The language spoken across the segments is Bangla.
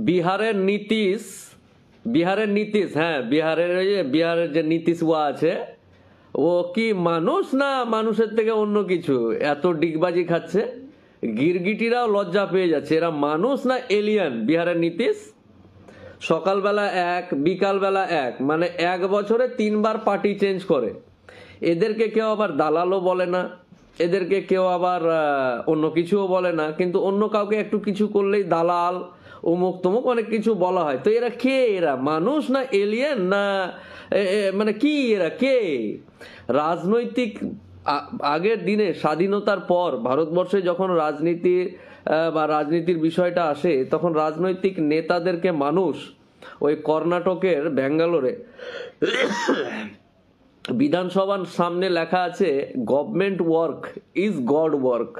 বিহারের নীতিশ, হ্যাঁ বিহারের যে নীতিশ ওয়া আছে, ও কি মানুষ না মানুষের থেকে অন্য কিছু? এত ডিগবাজি খাচ্ছে, গিরগিটিরাও লজ্জা পেয়ে যাচ্ছে। এরা মানুষ না এলিয়ান? বিহারের নীতিশ সকালবেলা এক, বিকালবেলা এক, মানে 1 বছরে 3 বার পার্টি চেঞ্জ করে। এদেরকে কেউ আবার দালালও বলে না, এদেরকে কেউ আবার অন্য কিছুও বলে না, কিন্তু অন্য কাউকে একটু কিছু করলেই দালাল অমুক তমুক অনেক কিছু বলা হয়। তো এরা কে? এরা মানুষ না এলিয়েন না মানে কি? এরা কে? রাজনৈতিক আগের দিনে স্বাধীনতার পর ভারতবর্ষে যখন রাজনীতি বা রাজনীতির বিষয়টা আসে, তখন রাজনৈতিক নেতাদেরকে মানুষ ওই কর্ণাটকের ব্যাঙ্গালোরে বিধানসভার সামনে লেখা আছে, government work is god work,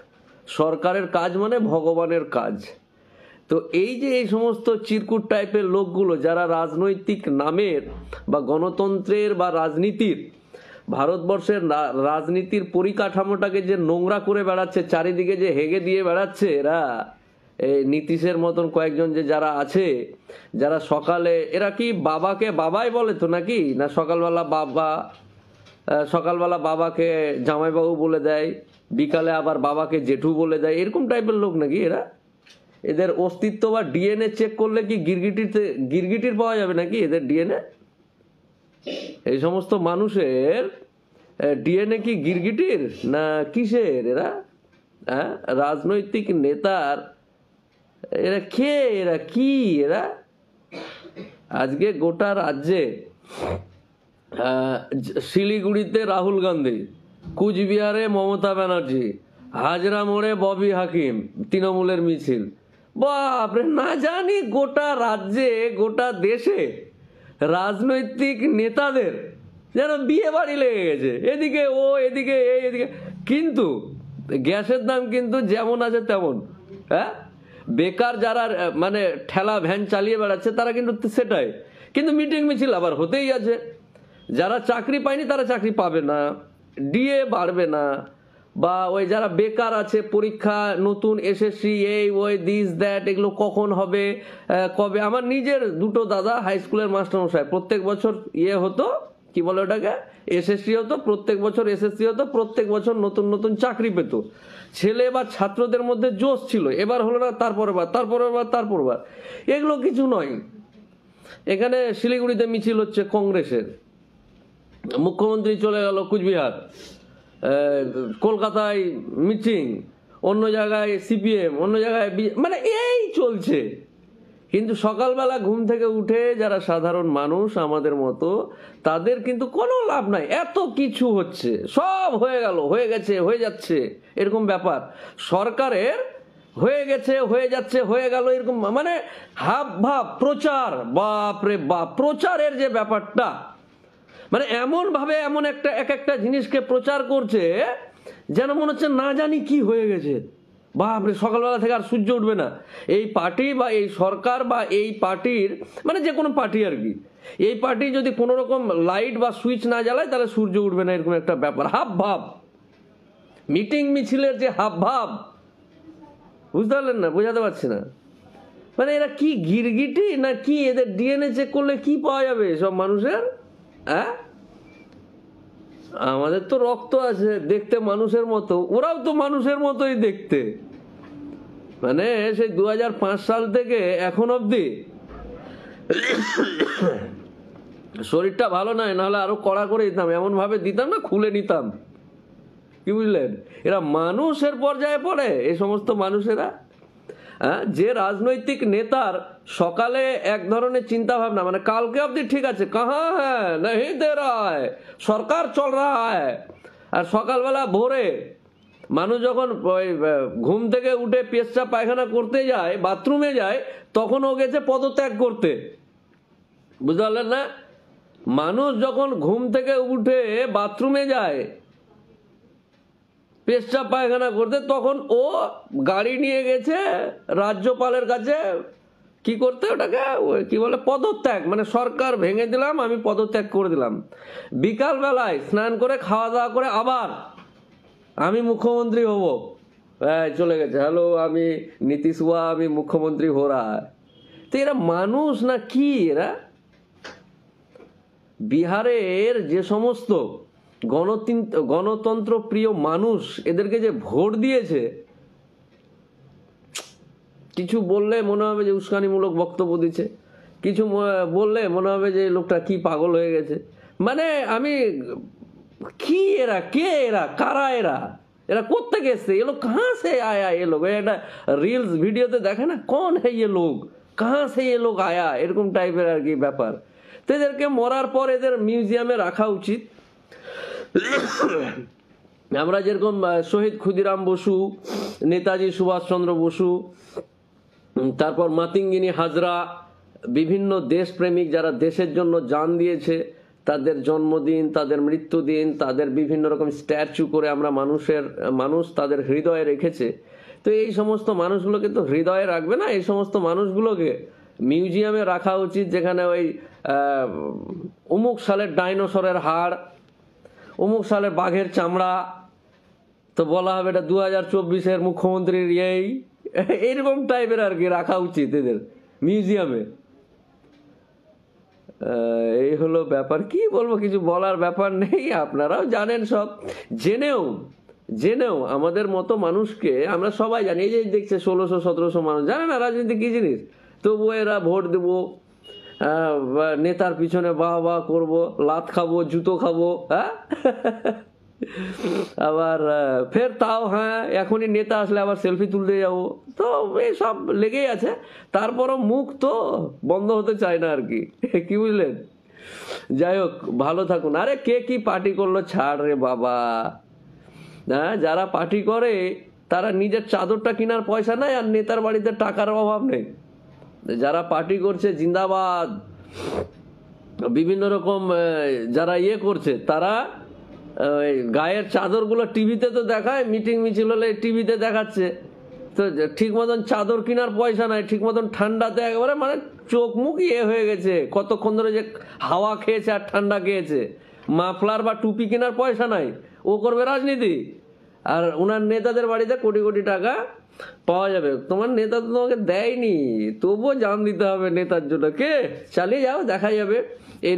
সরকারের কাজ মানে ভগবানের কাজ। তো এই যে এই সমস্ত চিরকুট টাইপের লোকগুলো যারা রাজনৈতিক নামের বা গণতন্ত্রের বা রাজনীতির, ভারতবর্ষের রাজনীতির পরিকাঠামোটাকে যে নোংরা করে বেড়াচ্ছে, চারিদিকে যে হেগে দিয়ে বেড়াচ্ছে এরা, এই নীতিশের মতন কয়েকজন যে যারা আছে, যারা সকালে, এরা কি বাবাকে বাবাই বলে তো নাকি? না সকালবেলা বাবাকে জামাইবাবু বলে দেয়, বিকালে আবার বাবাকে জেঠু বলে দেয়, এরকম টাইপের লোক নাকি এরা? এদের অস্তিত্ব বা ডিএনএ চেক করলে কি গিরগিটির পাওয়া যাবে নাকি এদের ডিএনএ? এই সমস্ত মানুষের ডিএনএ কি গিরগিটির না কিসের? এরা রাজনৈতিক নেতার এরা কে? এরা কি? এরা আজকে গোটা রাজ্যে, শিলিগুড়িতে রাহুল গান্ধী, কুচবিহারে মমতা ব্যানার্জি, হাজরা মোড়ে ববি হাকিম, তৃণমূলের মিছিল। বাপরে, না জানি গোটা রাজ্যে গোটা দেশে রাজনৈতিক নেতাদের যেন বিয়ে বাড়ি লেগে গেছে, এদিকে ও এদিকে এই এদিকে। কিন্তু গ্যাসের দাম কিন্তু যেমন আছে তেমন। হ্যাঁ, বেকার যারা মানে ঠেলা ভ্যান চালিয়ে বেড়াচ্ছে তারা কিন্তু সেটাই, কিন্তু মিটিং মিছিল আবার হতেই আছে। যারা চাকরি পায়নি তারা চাকরি পাবে না, ডিএ বাড়বে না, বা ওই যারা বেকার আছে, পরীক্ষা নতুন এসএসসি এই ওই দিস দ্যাট, এগুলো কখন হবে কবে। আমার নিজের দুটো দাদা হাই স্কুলের মাস্টারমশাই, প্রত্যেক বছর হতো, কি বলে ওটাকে, এসএসসি হতো, প্রত্যেক বছর এসএসসি হতো, প্রত্যেক বছর নতুন নতুন চাকরি পেত। ছেলে বা ছাত্রদের মধ্যে জোশ ছিল, এবার হলো না তারপরের বার। এগুলো কিছু নয়। এখানে শিলিগুড়িতে মিছিল হচ্ছে কংগ্রেসের, মুখ্যমন্ত্রী চলে গেল কুচবিহার, কলকাতায় মিটিং, অন্য জায়গায় সিপিএম, অন্য জায়গায় মানে এই চলছে। কিন্তু সকালবেলা ঘুম থেকে উঠে যারা সাধারণ মানুষ আমাদের মতো, তাদের কিন্তু কোনো লাভ নাই। এত কিছু হচ্ছে, সব হয়ে গেল, হয়ে গেছে, হয়ে যাচ্ছে, এরকম ব্যাপার। সরকারের হয়ে গেছে, হয়ে যাচ্ছে, হয়ে গেল, এরকম মানে হাব ভাব প্রচার। বাপরে বাপ, প্রচারের যে ব্যাপারটা, মানে এমন ভাবে এমন এক একটা জিনিসকে প্রচার করছে যেন মনে হচ্ছে না জানি কি হয়ে গেছে। বাপরে, সকালবেলা থেকে আর সূর্য উঠবে না। এই পার্টি বা এই সরকার বা এই পার্টির, মানে যে কোনো পার্টি আর কি, এই পার্টি যদি কোনো রকম লাইট বা সুইচ না জ্বালায় তাহলে সূর্য উঠবে না, এরকম একটা ব্যাপার। হাব ভাব, মিটিং মিছিলের যে হাব ভাব, বুঝতে পারলেন না? বোঝাতে পারছি না। মানে এরা কি গিরগিটি না কি? এদের ডিএনএ চেক করলে কি পাওয়া যাবে সব মানুষের? হ্যাঁ, আমাদের তো রক্ত আছে, দেখতে মানুষের মতো, ওরাও তো মানুষের মতোই দেখতে। মানে সেই 2005 সাল থেকে এখন অব্দি শরীরটা ভালো নয়, নাহলে আরো কড়া করে দিতাম, এমন ভাবে দিতাম না, খুলে নিতাম। কি বুঝলেন? এরা মানুষের পর্যায়ে পড়ে এই সমস্ত মানুষেরা। যে রাজনৈতিক নেতার সকালে এক ধরনের চিন্তা ভাবনা, মানে কালকে অবধি ঠিক আছে, কাহা হ্যাঁ नहीं दे रहा है, সরকার চল रहा है, আর সকালবেলা ভোরে মানুষ যখন ঘুম থেকে উঠে পেশাব পায়খানা করতে যায়, বাথরুমে যায়, তখন ও গেছে পদত্যাগ করতে। বুঝতে পারলেন না? মানুষ যখন ঘুম থেকে উঠে বাথরুমে যায় পেশাব পায়খানা করতে, তখন ও গাড়ি নিয়ে গেছে রাজ্যপালের কাছে, কি করতে, ওটাকে কি বলে, পদত্যাগ, মানে সরকার ভেঙে দিলাম, আমি পদত্যাগ করে দিলাম। বিকাল বেলায় স্নান করে খাওয়া দাওয়া করে আবার আমি মুখ্যমন্ত্রী হব, চলে গেছে, হ্যালো আমি নীতিশ হুয়া, আমি মুখ্যমন্ত্রী हो रहा है। তো এরা মানুষ না কি? এরা বিহারের যে সমস্ত গণতন্ত্র প্রিয় মানুষ এদেরকে যে ভোট দিয়েছে, কিছু বললে মনে হবে যে উস্কানিমূলক বক্তব্য দিচ্ছে, কিছু বললে মনে হবে যে লোকটা কি পাগল হয়ে গেছে। মানে আমি কি, এরা কে, এরা কারা, এরা কোত্থেকে এসছে, এ লোক কাহা সে আয়া, এ লোক একটা রিলস ভিডিওতে দেখে না, কোন হে এ লোক, কাহা সে এ লোক আয়া, এরকম টাইপের আর কি ব্যাপার। তো এদেরকে মরার পর এদের মিউজিয়ামে রাখা উচিত। আমরা যেরকম শহীদ ক্ষুদিরাম বসু, নেতাজি সুভাষচন্দ্র বসু, তারপর মাতঙ্গিনী হাজরা, বিভিন্ন দেশপ্রেমিক যারা দেশের জন্য জান দিয়েছে, তাদের জন্মদিন, তাদের মৃত্যুদিন, তাদের বিভিন্ন রকম স্ট্যাচু করে আমরা মানুষ তাদের হৃদয়ে রেখেছে। তো এই সমস্ত মানুষগুলোকে তো হৃদয়ে রাখবে না, এই সমস্ত মানুষগুলোকে মিউজিয়ামে রাখা উচিত, যেখানে ওই অমুক সালের ডাইনোসরের হাড়, অমুক সালের বাঘের চামড়া, তো বলা হবে এটা 2024-এর মুখ্যমন্ত্রীর এইরকম টাইপের আর কি রাখা উচিত এদের মিউজিয়ামে। এই হলো ব্যাপার, কি বলবো, কিছু বলার ব্যাপার নেই, আপনারাও জানেন সব। জেনেও আমাদের মতো মানুষকে আমরা সবাই জানি, এই যে দেখছে 1600-1700 মানুষ জানে না রাজনীতি কি জিনিস, তবুও এরা ভোট দেবো, নেতার পিছনে বাহ বাহ করবো, লাত খাবো, জুতো খাবো, হ্যাঁ। আবার ফের তাও হ্যাঁ এখনই নেতা আসলে আবার সেলফি তুলতে যাবো, তো এই সব লেগেই আছে। তারপরও মুখ তো বন্ধ হতে চায় না আর কি, কি বুঝলেন। যাই হোক, ভালো থাকুন। আরে কে কি পার্টি করলো ছাড় রে বাবা, হ্যাঁ, যারা পার্টি করে তারা নিজের চাদরটা কেনার পয়সা নাই, আর নেতার বাড়িতে টাকার অভাব নেই। যারা পার্টি করছে জিন্দাবাদ, বিভিন্ন রকম যারা করছে, তারা গায়ের চাদরগুলো টিভিতে তো দেখায়, মিটিং মিছিল হলে টিভিতে দেখাচ্ছে, তো ঠিক মতন চাদর কেনার পয়সা নাই, ঠিক মতন ঠান্ডাতে একেবারে মানে চোখ মুখ হয়ে গেছে, কতক্ষণ ধরে যে হাওয়া খেয়েছে আর ঠান্ডা খেয়েছে। মাফলার বা টুপি কেনার পয়সা নাই, ও করবে রাজনীতি। আর ওনার নেতাদের বাড়িতে কোটি কোটি টাকা পাওয়া যাবে। তোমার নেতা তো তোমাকে দেয়নি, তবুও জান দিতে হবে নেতার জন্য। কে চালিয়ে যাও, দেখা যাবে। এই